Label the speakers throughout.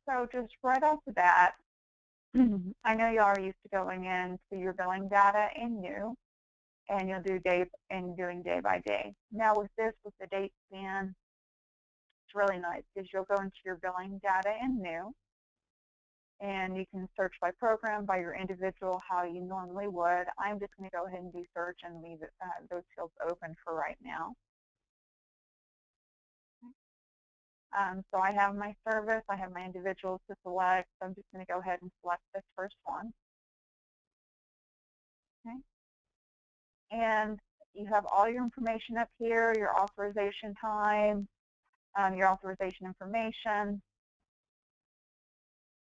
Speaker 1: So just right off the bat, I know you are used to going into your billing data in new, and you'll do doing day by day. Now with the date span, it's really nice because you'll go into your billing data in new, and you can search by program, by your individual, how you normally would. I'm just going to go ahead and do search and leave those fields open for right now. So I have my service, I have my individuals to select, so I'm just going to go ahead and select this first one. Okay. And you have all your information up here, your authorization time, your authorization information.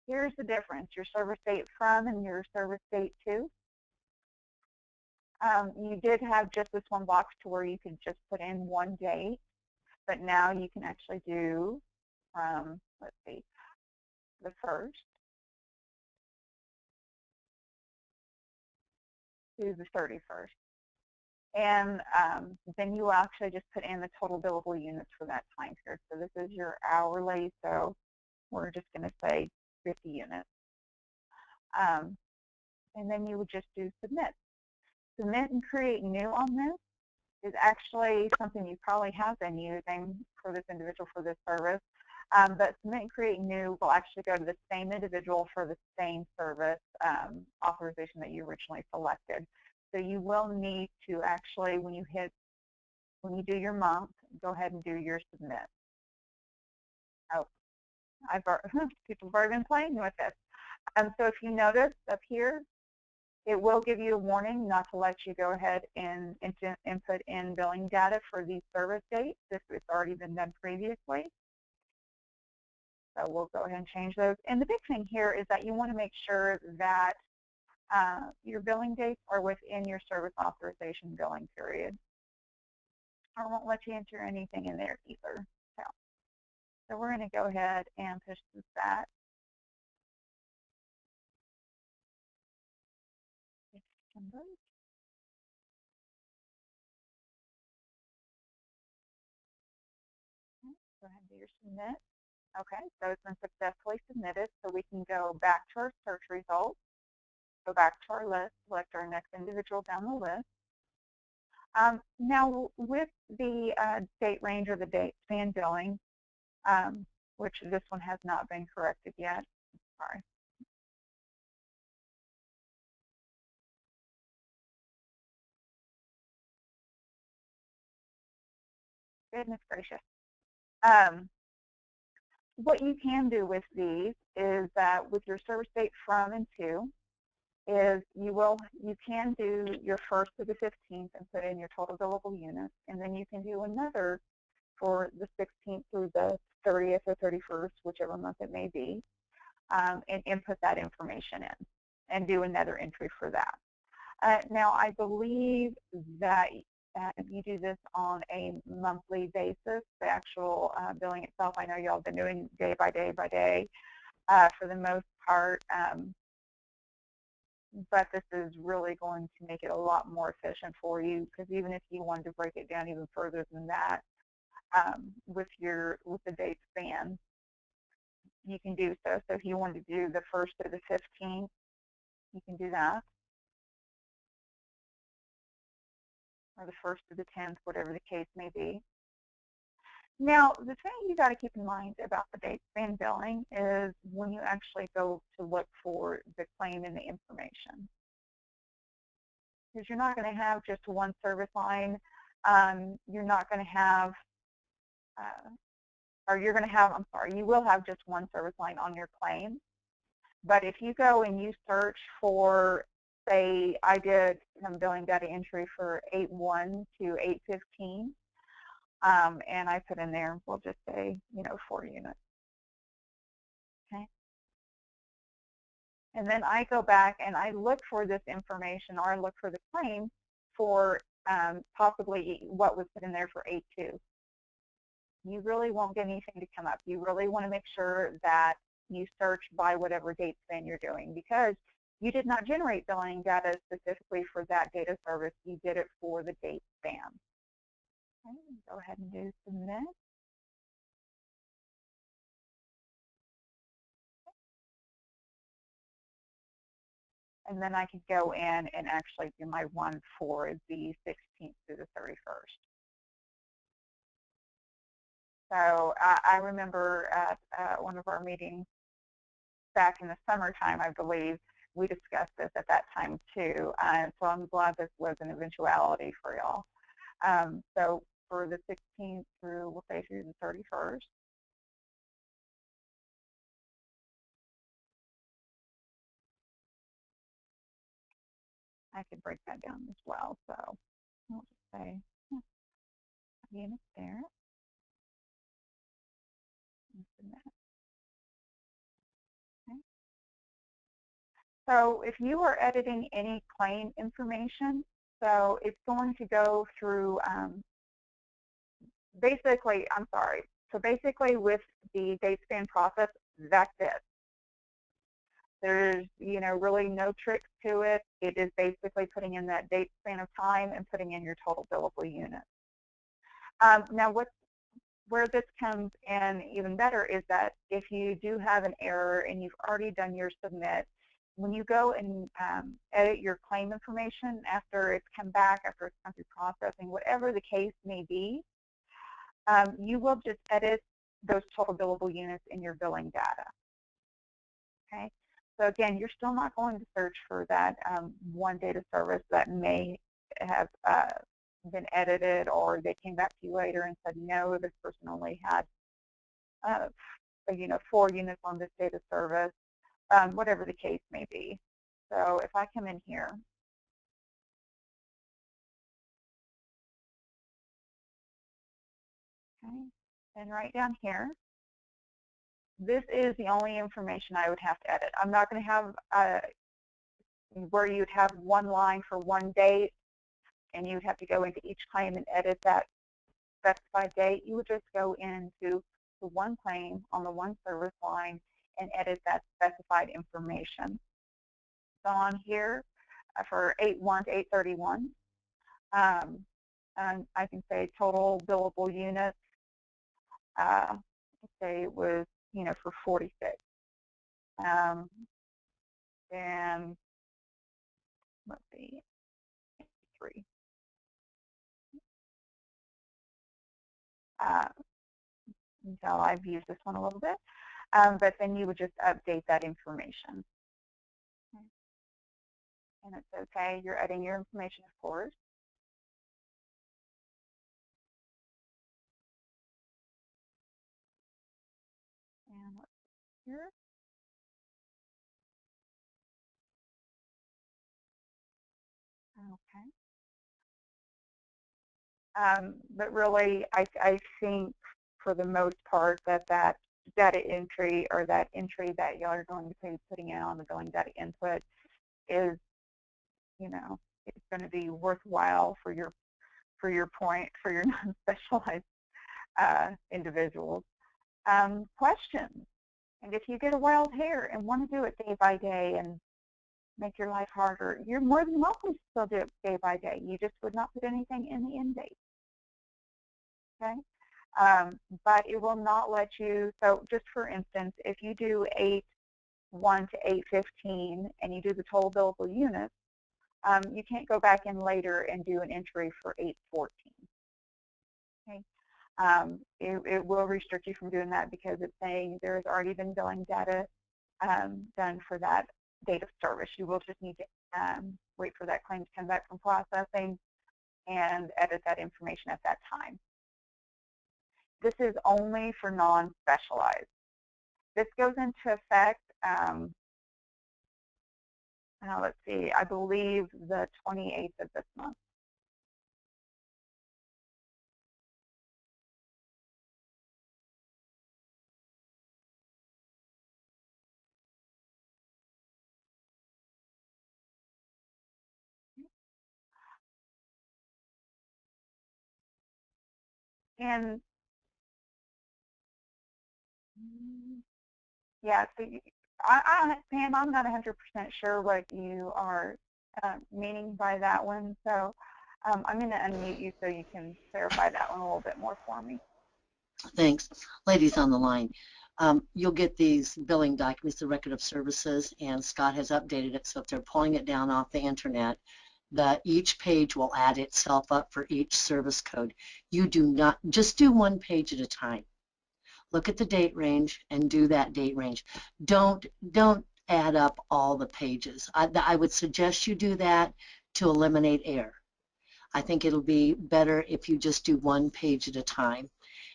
Speaker 1: Here's the difference, your service date from and your service date to. You did have just this one box to where you could just put in one date, but now you can actually do from, let's see, the 1st to the 31st. And then you actually just put in the total billable units for that time period. So this is your hourly, so we're just going to say 50 units. And then you would just do submit. Submit and create new on this is actually something you probably have been using for this individual for this service. But submit and create new will actually go to the same individual for the same service authorization that you originally selected. So you will need to actually, when you do your month, go ahead and do your submit. Oh, people have already been playing with this. So if you notice up here, it will give you a warning not to let you go ahead and input in billing data for these service dates if it's already been done previously. So we'll go ahead and change those. And the big thing here is that you want to make sure that your billing dates are within your service authorization billing period. I won't let you enter anything in there either. So we're going to go ahead and push this back. Go ahead and do your submit. Okay, so it's been successfully submitted, so we can go back to our search results, go back to our list, select our next individual down the list. Now, with the date range or the date span billing, which this one has not been corrected yet, sorry. Goodness gracious. What you can do with these is that with your service date from and to, is you can do your 1st to the 15th and put in your total billable units, and then you can do another for the 16th through the 30th or 31st, whichever month it may be, and input that information in and do another entry for that. Now, I believe that you do this on a monthly basis, the actual billing itself. I know y'all have been doing day by day by day for the most part, but this is really going to make it a lot more efficient for you, because even if you wanted to break it down even further than that, with the date span, you can do so. So if you wanted to do the 1st to the 15th, you can do that, or the 1st to the 10th, whatever the case may be. Now, the thing you got to keep in mind about the date span billing is when you actually go to look for the claim and the information, because you're not going to have just one service line. You're not going to have, or you're going to have, I'm sorry, you will have just one service line on your claim. But if you go and you search for, say, I did some billing data entry for 8/1 to 8/15, and I put in there, we'll just say, 4 units. Okay. And then I go back and I look for this information, or I look for the claim for possibly what was put in there for 8/2. You really won't get anything to come up. You really want to make sure that you search by whatever date span you're doing, because you did not generate billing data specifically for that data service. You did it for the date span. Okay, go ahead and do submit. and then I could go in and actually do my one for the 16th through the 31st. So I remember at one of our meetings back in the summertime, I believe, we discussed this at that time too. So I'm glad this was an eventuality for y'all. So for the 16th through, we'll say through the 31st, I could break that down as well. So I'll just say units there. Okay. So if you are editing any claim information, so it's going to go through basically, I'm sorry. So basically with the date span process, that's it. There's, really no tricks to it. It is basically putting in that date span of time and putting in your total billable units. Now, where this comes in even better is that if you do have an error and you've already done your submit, when you go and edit your claim information after it's come back, after it's gone through processing, whatever the case may be, you will just edit those total billable units in your billing data. Okay. So again, you're still not going to search for that one data service that may have been edited, or they came back to you later and said, no, this person only had 4 units on this data service, whatever the case may be. So if I come in here, okay, and right down here, this is the only information I would have to edit. I'm not going to have where you'd have one line for one date and you'd have to go into each claim and edit that specified date. You would just go into the one claim on the one service line and edit that specified information. So on here for 8/1 to 8/31, and I can say total billable units, say it was, for 46. And let's see, 3. Until I've used this one a little bit, but then you would just update that information. Okay. And it's okay, you're adding your information, of course. And let's see here. Okay. But really, I think for the most part that data entry, or that entry that y'all are going to be putting in on the billing data input, is, it's going to be worthwhile for your point, for your non-specialized individuals. Questions? And if you get a wild hair and want to do it day by day and make your life harder, you're more than welcome to still do it day by day. You just would not put anything in the end date. Okay? But it will not let you, so just for instance, if you do 8/1 to 8/15 and you do the total billable units, you can't go back in later and do an entry for 8/14. Okay? It will restrict you from doing that because it's saying there's already been billing data done for that date of service. You will just need to wait for that claim to come back from processing and edit that information at that time. This is only for non-specialized. This goes into effect, now let's see, I believe the 28th of this month. And yeah, so Pam, I'm not 100% sure what you are meaning by that one. So I'm going to unmute you so you can clarify that one a little bit more for me.
Speaker 2: Thanks. Ladies on the line, you'll get these billing documents, the record of services, and Scott has updated it, so if they're pulling it down off the internet, each page will add itself up for each service code. You do not, just do one page at a time. Look at the date range and do that date range. Don't add up all the pages. I would suggest you do that to eliminate error. I think it'll be better if you just do one page at a time.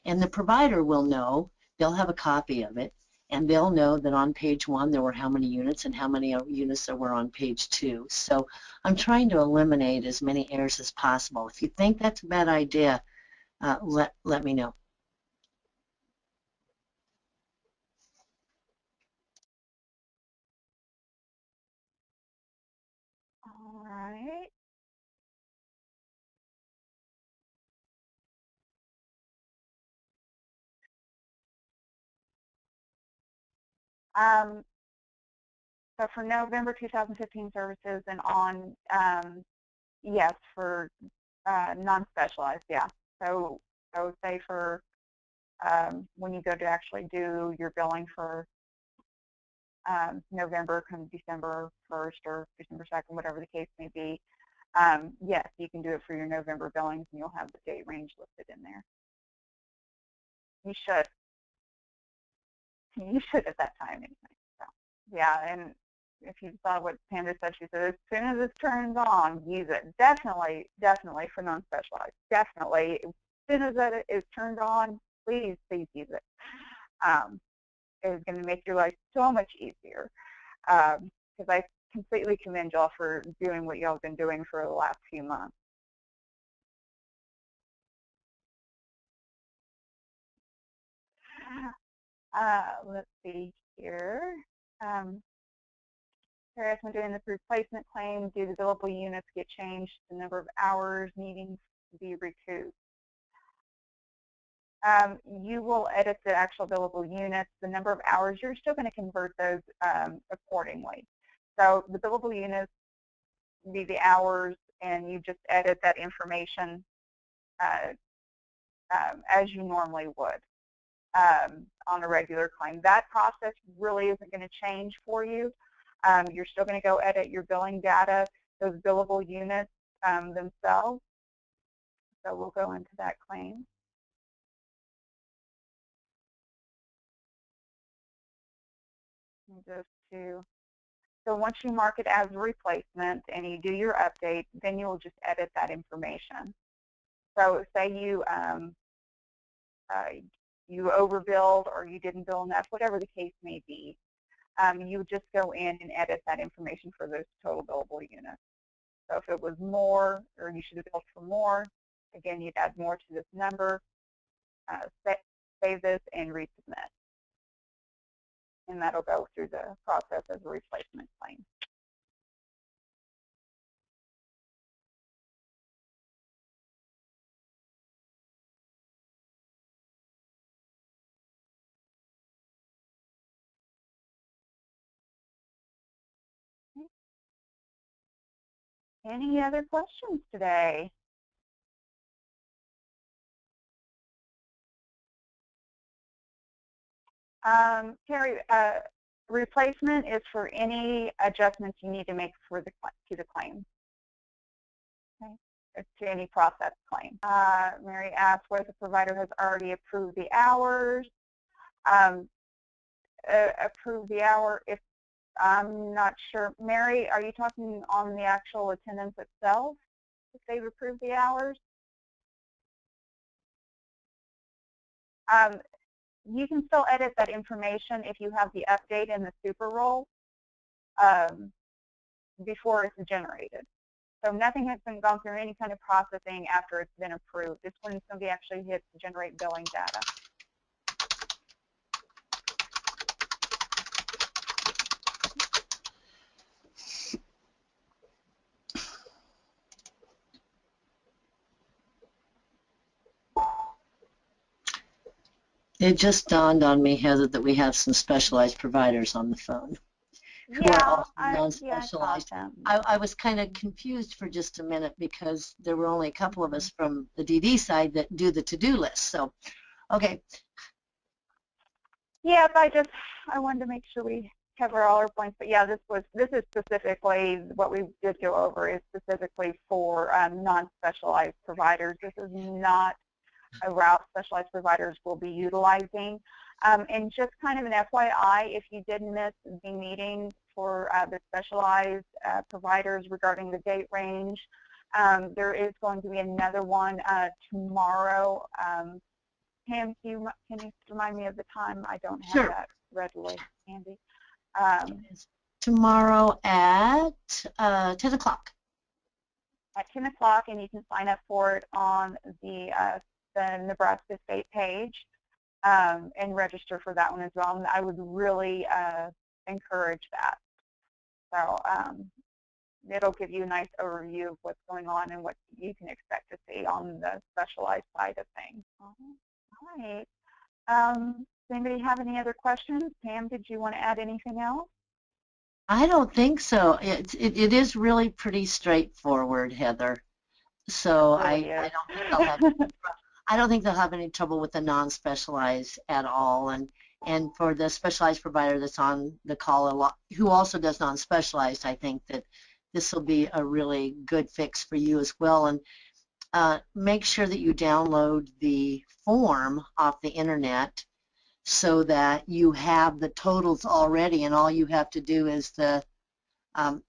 Speaker 2: And the provider will know, they'll have a copy of it, and they'll know that on page 1 there were how many units and how many units there were on page 2. So I'm trying to eliminate as many errors as possible. If you think that's a bad idea, let me know.
Speaker 1: All right. So for November 2015 services and on, yes, for non-specialized, yeah. So I would say for when you go to actually do your billing for November, come December 1st or December 2nd, whatever the case may be, yes, you can do it for your November billings and you'll have the date range listed in there. You should. You should at that time anyway. So, yeah, and if you saw what Panda said, she said, as soon as this turns on, use it. Definitely for non-specialized. Definitely. As soon as that is turned on, please use it. It's going to make your life so much easier. Because I completely commend y'all for doing what y'all have been doing for the last few months. Let's see here. When doing the replacement claim, do the billable units get changed? The number of hours needing to be recouped. You will edit the actual billable units. The number of hours, you're still going to convert those accordingly. So the billable units be the hours, and you just edit that information as you normally would on a regular claim. That process really isn't going to change for you. You're still going to go edit your billing data, those billable units themselves. So we'll go into that claim. So once you mark it as a replacement and you do your update, then you'll just edit that information. So say you overbilled or you didn't bill enough, whatever the case may be, you just go in and edit that information for those total billable units. So if it was more, or you should have billed for more, again, you'd add more to this number, save this, and resubmit. And that'll go through the process as a replacement claim. Any other questions today? Terry, replacement is for any adjustments you need to make to the claim. Okay. It's to any process claim. Mary asked whether the provider has already approved the hours. Approved the hour. If I'm not sure, Mary, are you talking on the actual attendance itself? If they've approved the hours? You can still edit that information if you have the update in the super roll before it's generated. So nothing has been gone through any kind of processing after it's been approved. It's when somebody actually hits generate billing data.
Speaker 2: It just dawned on me, Heather, that we have some specialized providers on the phone.
Speaker 1: Yeah,
Speaker 2: non-specialized. I was kind of confused for just a minute because there were only a couple of us from the DD side that do the to-do list. So Okay.
Speaker 1: Yep, I wanted to make sure we cover all our points, but yeah, this is specifically what we did go over is specifically for non-specialized providers. This is not a route specialized providers will be utilizing. And just kind of an FYI, if you did miss the meeting for the specialized providers regarding the date range, there is going to be another one tomorrow. Pam, can you remind me of the time? I don't have
Speaker 2: Sure.
Speaker 1: that readily handy.
Speaker 2: Tomorrow at 10 o'clock.
Speaker 1: At 10 o'clock, and you can sign up for it on the Nebraska State page and register for that one as well. And I would really encourage that. So it'll give you a nice overview of what's going on and what you can expect to see on the specialized side of things. All right. Does anybody have any other questions? Pam, did you want to add anything else?
Speaker 2: I don't think so. It is really pretty straightforward, Heather. So
Speaker 1: Really
Speaker 2: I
Speaker 1: is.
Speaker 2: don't think they'll have I don't think they'll have any trouble with the non-specialized at all. And for the specialized provider that's on the call a lot, who also does non-specialized, I think that this will be a really good fix for you as well. And make sure that you download the form off the internet so that you have the totals already, and all you have to do is the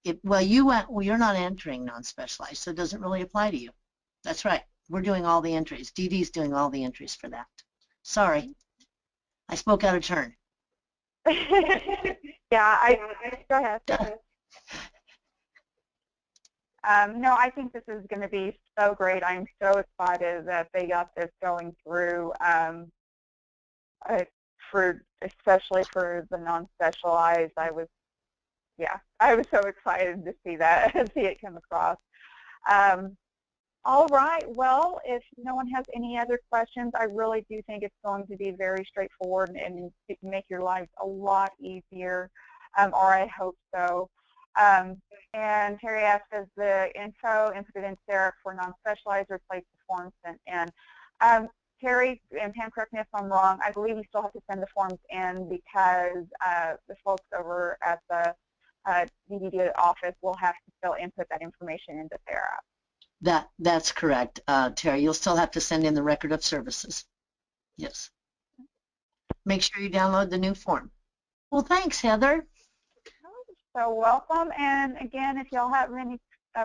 Speaker 2: you're not entering non-specialized, so it doesn't really apply to you. That's right. We're doing all the entries. Dee Dee's doing all the entries for that. Sorry, I spoke out of turn.
Speaker 1: Yeah, go ahead. No, I think this is going to be so great. I'm so excited that they got this going through, especially for the non-specialized. I was so excited to see that, see it come across. All right. Well, if no one has any other questions, I really do think it's going to be very straightforward and make your lives a lot easier, or I hope so. And Terry asked, does the info input in Therap for non-specialized replace the forms sent in? Terry, and Pam, correct me if I'm wrong, I believe you still have to send the forms in because the folks over at the DDD office will have to still input that information into Therap.
Speaker 2: That's correct, Terry. You'll still have to send in the record of services. Yes. Make sure you download the new form. Well, thanks, Heather.
Speaker 1: So welcome. And again, if y'all have any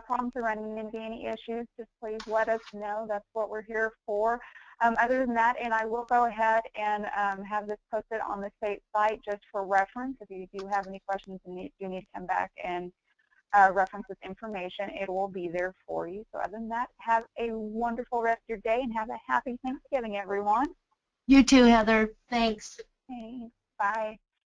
Speaker 1: problems or running into any issues, just please let us know. That's what we're here for. Other than that, and I will go ahead and have this posted on the state site just for reference. If you do have any questions and you do need to come back and reference this information, it will be there for you. So other than that, have a wonderful rest of your day and have a happy Thanksgiving, everyone.
Speaker 2: You too, Heather. Thanks.
Speaker 1: Thanks. Bye.